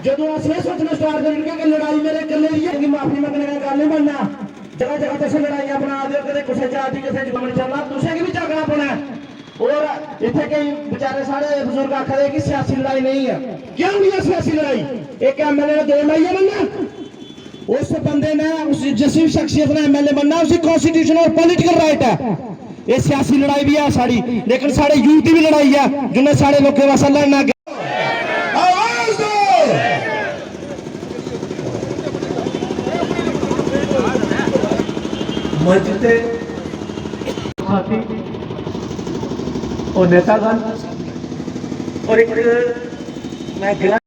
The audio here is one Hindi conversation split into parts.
जो असं सोचना स्टार्ट करेंगे कि लड़ाई मेरे कले की माफी मंगने का गल नहीं बनना। जगह जगह तुम लड़ाइयां बना दो, कदे किसी जाति किसी जुम्मन चलना, तुसें भी जागना पौना। और इतने कई बेचारे सारे बुजुर्ग आखते कि सियासी लड़ाई नहीं है। क्यों नहीं है सियासी लड़ाई? एक एमएलए ने 2 लड़ाइयां बनना, उस बंदे ने उस जिस भी शख्सियत ने एमएलए बनना उसकी कॉन्स्टिट्यूशन और पॉलिटिकल राइट है। ये सियासी लड़ाई भी है साड़ी, लेकिन साढ़े यूथ की भी लड़ाई है जिन्हें साढ़े लोगों वास्ते लड़ना। मस्जिद साथी और नेतागण और एक मैं गिरा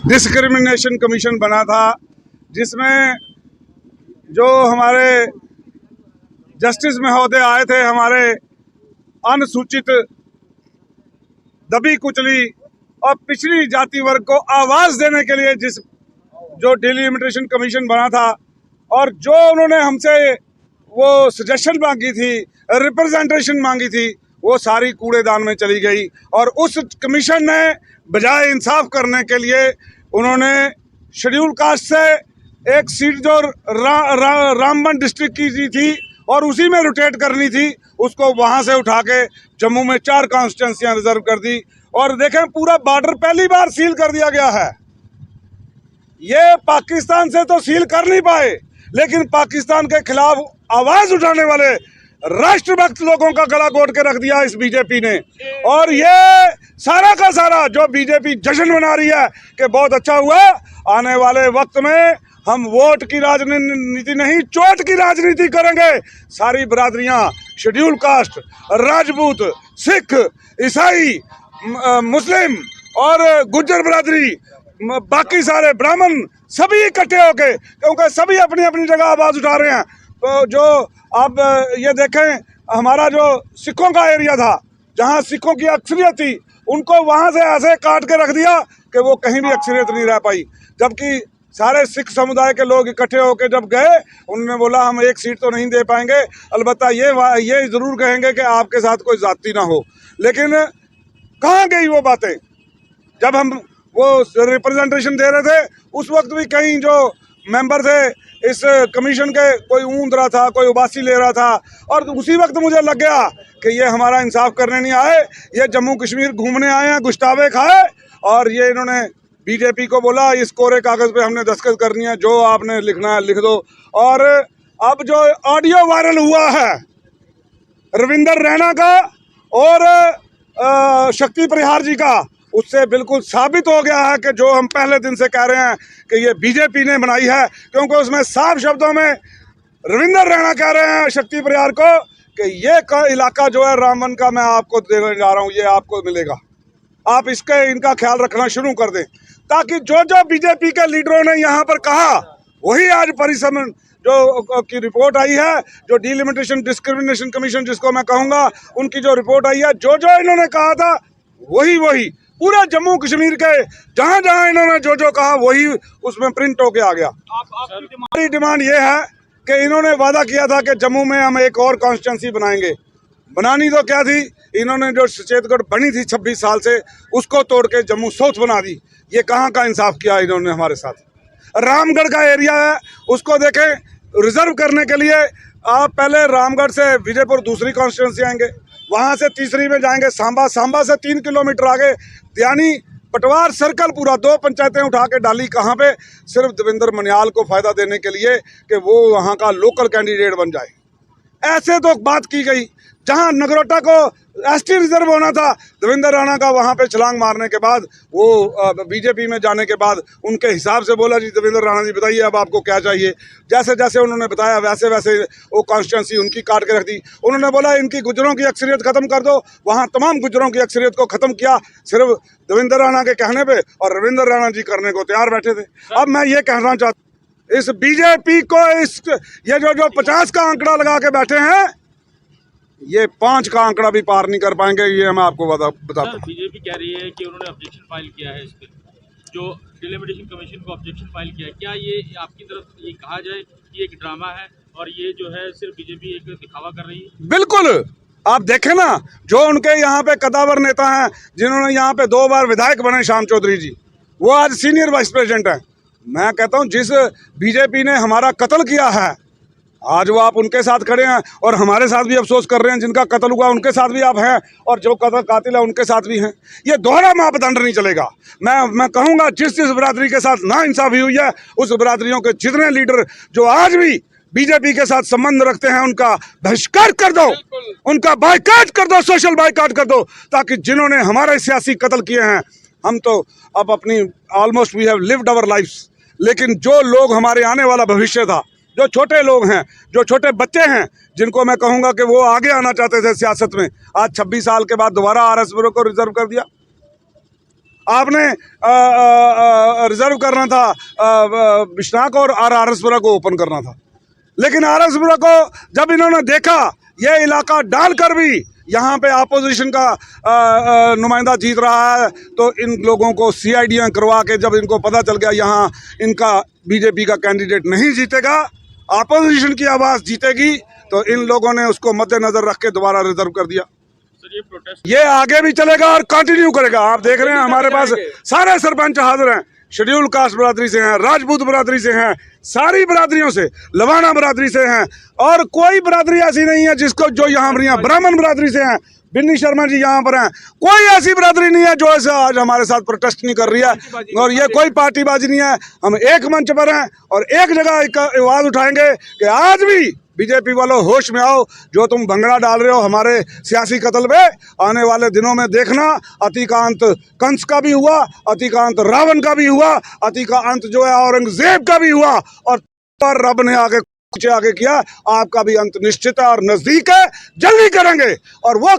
डिस्क्रिमिनेशन कमीशन बना था, जिसमें जो हमारे जस्टिस महोदय आए थे, हमारे अनुसूचित, दबी कुचली और पिछड़ी जाति वर्ग को आवाज देने के लिए जो डिलिमिटेशन कमीशन बना था, और जो उन्होंने हमसे वो सजेशन मांगी थी, रिप्रेजेंटेशन मांगी थी, वो सारी कूड़ेदान में चली गई। और उस कमीशन ने बजाय इंसाफ करने के लिए उन्होंने शेड्यूल कास्ट से एक सीट जो रामबन डिस्ट्रिक्ट की थी और उसी में रोटेट करनी थी, उसको वहां से उठा के जम्मू में 4 कॉन्स्टिट्यूंसियां रिजर्व कर दी। और देखें, पूरा बॉर्डर पहली बार सील कर दिया गया है। ये पाकिस्तान से तो सील कर नहीं पाए, लेकिन पाकिस्तान के खिलाफ आवाज उठाने वाले राष्ट्रभक्त लोगों का गला घोट के रख दिया इस बीजेपी ने। और ये सारा का सारा जो बीजेपी जश्न मना रही है कि बहुत अच्छा हुआ, आने वाले वक्त में हम वोट की राजनीति नहीं, चोट की राजनीति करेंगे। सारी बरादरियां, शेड्यूल कास्ट, राजपूत, सिख, ईसाई, मुस्लिम और गुज्जर बरादरी, बाकी सारे ब्राह्मण, सभी इकट्ठे होके, क्योंकि सभी अपनी अपनी जगह आवाज उठा रहे हैं। तो जो आप ये देखें, हमारा जो सिखों का एरिया था, जहां सिखों की अक्सरियत थी, उनको वहां से ऐसे काट के रख दिया कि वो कहीं भी अक्सरियत नहीं रह पाई। जबकि सारे सिख समुदाय के लोग इकट्ठे होकर जब गए, उन्होंने बोला हम एक सीट तो नहीं दे पाएंगे, अलबत्ता ये जरूर कहेंगे कि आपके साथ कोई जाति ना हो। लेकिन कहाँ गई वो बातें? जब हम वो रिप्रेजेंटेशन दे रहे थे, उस वक्त भी कहीं जो मेंबर थे इस कमीशन के, कोई ऊंद रहा था, कोई उबासी ले रहा था, और उसी वक्त मुझे लग गया कि ये हमारा इंसाफ करने नहीं आए, ये जम्मू कश्मीर घूमने आए हैं, गुश्तावे खाए। और ये इन्होंने बीजेपी को बोला इस कोरे कागज पे हमने दस्तखत करनी है, जो आपने लिखना है लिख दो। और अब जो ऑडियो वायरल हुआ है रविंदर रैना का और शक्ति परिहार जी का, उससे बिल्कुल साबित हो गया है कि जो हम पहले दिन से कह रहे हैं कि ये बीजेपी ने बनाई है। क्योंकि उसमें साफ शब्दों में रविंदर रैना कह रहे हैं शक्ति परिहार को कि ये इलाका जो है रामवन का, मैं आपको देने जा रहा हूँ, ये आपको मिलेगा, आप इनका ख्याल रखना शुरू कर दें, ताकि जो जो बीजेपी के लीडरों ने यहाँ पर कहा वही आज परिसमन जो की रिपोर्ट आई है, जो डिलिमिटेशन डिस्क्रिमिनेशन कमीशन जिसको मैं कहूँगा, उनकी जो रिपोर्ट आई है, जो जो इन्होंने कहा था वही पूरा जम्मू कश्मीर के जहाँ जहाँ इन्होंने जो जो कहा वही उसमें प्रिंट होके आ गया। हमारी डिमांड ये है कि इन्होंने वादा किया था कि जम्मू में हम एक और कॉन्स्टिट्यूंसी बनाएंगे। बनानी तो क्या थी, इन्होंने जो सचेतगढ़ बनी थी 26 साल से, उसको तोड़ के जम्मू साउथ बना दी। ये कहाँ का इंसाफ किया इन्होंने हमारे साथ? रामगढ़ का एरिया है, उसको देखें, रिजर्व करने के लिए आप पहले रामगढ़ से विजयपुर दूसरी कॉन्स्टिट्यूंसी आएंगे, वहाँ से तीसरी में जाएंगे सांबा, सांबा से 3 किलोमीटर आगे यानी पटवार सर्कल, पूरा 2 पंचायतें उठा के डाली। कहाँ पे? सिर्फ देवेंद्र मनियाल को फायदा देने के लिए कि वो वहाँ का लोकल कैंडिडेट बन जाए। ऐसे तो बात की गई। जहाँ नगरोटा को एसटी रिजर्व होना था, देवेंद्र राणा का वहाँ पे छलांग मारने के बाद, वो बीजेपी में जाने के बाद उनके हिसाब से बोला जी देवेंद्र राणा जी बताइए अब आपको क्या चाहिए। जैसे जैसे उन्होंने बताया वैसे वैसे वो कॉन्स्टिट्यूंसी उनकी काट के रख दी। उन्होंने बोला इनकी गुजरों की अक्सरियत खत्म कर दो, वहाँ तमाम गुजरों की अक्सरियत को खत्म किया सिर्फ देवेंद्र राणा के कहने पे, और रविंद्र राणा जी करने को तैयार बैठे थे। अब मैं ये कहना चाहता हूँ इस बीजेपी को, ये जो 50 का आंकड़ा लगा के बैठे हैं, ये 5 का आंकड़ा भी पार नहीं कर पाएंगे, ये मैं आपको बताता हूँ। बीजेपी कह रही है कि उन्होंने ऑब्जेक्शन फाइल किया है इस पे, जो डिलिमिटेशन कमीशन को ऑब्जेक्शन फाइल किया है। क्या ये आपकी तरफ ये कहा जाए कि एक ड्रामा है और ये जो है सिर्फ बीजेपी एक दिखावा कर रही है? बिल्कुल। आप देखें ना, जो उनके यहाँ पे कदावर नेता हैं, जिन्होंने यहाँ पे 2 बार विधायक बने, श्याम चौधरी जी, वो आज सीनियर वाइस प्रेसिडेंट हैं। मैं कहता हूँ जिस बीजेपी ने हमारा कत्ल किया है, आज वो आप उनके साथ खड़े हैं, और हमारे साथ भी अफसोस कर रहे हैं। जिनका कत्ल हुआ उनके साथ भी आप हैं, और जो कातिल है उनके साथ भी हैं। ये दोहरा मापदंड नहीं चलेगा। मैं कहूँगा जिस बरादरी के साथ नाइंसाफी हुई है, उस बरादरियों के जितने लीडर जो आज भी बीजेपी के साथ संबंध रखते हैं, उनका बहिष्कार कर दो, उनका बायकॉट कर दो, सोशल बायकॉट कर दो, ताकि जिन्होंने हमारे सियासी कत्ल किए हैं, हम तो अब अपनी almost we have lived our lifes, लेकिन जो लोग हमारे आने वाला भविष्य था, जो छोटे लोग हैं, जो छोटे बच्चे हैं, जिनको मैं कहूँगा कि वो आगे आना चाहते थे सियासत में, आज 26 साल के बाद दोबारा आरएस ब्यूरो को रिजर्व कर दिया। आपने रिजर्व करना था बिश्नाक और आरएस ब्यूरो को ओपन करना था, लेकिन आरएस ब्यूरो को जब इन्होंने देखा ये इलाका डालकर भी यहाँ पे अपोजिशन का नुमाइंदा जीत रहा है, तो इन लोगों को CIDयाँ करवा के, जब इनको पता चल गया यहाँ इनका बीजेपी का कैंडिडेट नहीं जीतेगा, अपोजिशन की आवाज़ जीतेगी, तो इन लोगों ने उसको मद्देनजर रख के दोबारा रिजर्व कर दिया। सर, ये प्रोटेस्ट ये आगे भी चलेगा और कंटिन्यू करेगा। आप देख रहे हैं हमारे पास सारे सरपंच हाजिर हैं, शेड्यूल कास्ट बरादरी से हैं, राजपूत बरादरी से हैं, सारी बरादरियों से, लवाना बरादरी से हैं, और कोई बरादरी ऐसी नहीं है जिसको जो यहाँ ब्राह्मण बरादरी से हैं, बिन्नी शर्मा जी यहाँ पर हैं, कोई ऐसी बरादरी नहीं है जो ऐसा आज हमारे साथ प्रोटेस्ट नहीं कर रही है। और ये कोई पार्टीबाजी नहीं है, हम एक मंच पर हैं और एक जगह एक आवाज़ उठाएंगे कि आज भी बीजेपी वालों होश में आओ, जो तुम भंगड़ा डाल रहे हो हमारे सियासी कत्ल में, आने वाले दिनों में देखना अति का अंत कंस का भी हुआ, अति का अंत रावण का भी हुआ, अति का अंत जो है औरंगजेब का भी हुआ, और पर रब ने आगे किया, आपका भी अंत निश्चित है और नजदीक है, जल्दी करेंगे। और वो